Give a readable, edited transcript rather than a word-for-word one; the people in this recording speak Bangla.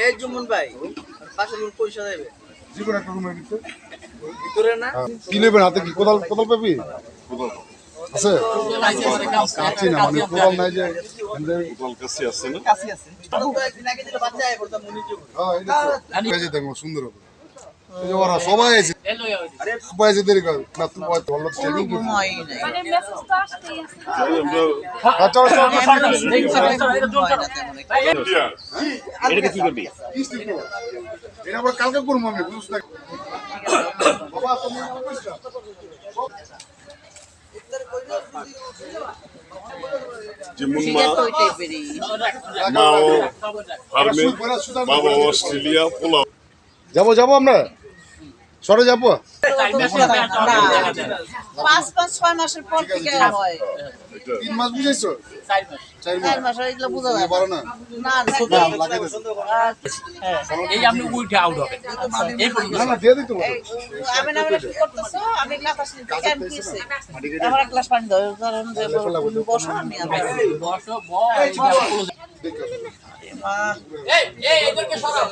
এই জুমন ভাই পাশে লোক পয়সা দেবে জীবন একটা রুমের ভিতরে না কি নেবেন হাতে কি কোদাল কোদাল পাবি আছে কাছি না মানে কোদাল নাই যে কোদাল কাছে আছে না কাছে আছে তো একদিন আগে দিলে বাচ্চা আয় বলতাম মনি জীবন হ্যাঁ এটা কাজে দেখো সুন্দর হবে এই যে ওরা সবাই আছে আরে সবাই আছে দেরি কর না তুই বল ভালো ট্রেনিং কি মানে মেসেজ তো আসতেই আছে আচ্ছা এটা কি করবি এটা আমরা কালকে করব আমি বুঝছ না বাবা তুমি বাবা অস্ট্রেলিয়া পোলা যাবো যাবো আমরা সরে যাবো 5-6 মাসের পর থেকে হয় 3 মাস বুঝাইছো 4 মাস এগুলো বোঝা যায় পারো না না লাগাই দাও এই আপনি উইঠে আউট হবে এই না না দিয়ে দিতে আমি না কি করতেছো আমি কাটাস নিতে কেন কিছে আমার এক গ্লাস পানি দাও কারণ যে বসো আমি বসো বল এই এদেরকে সরাও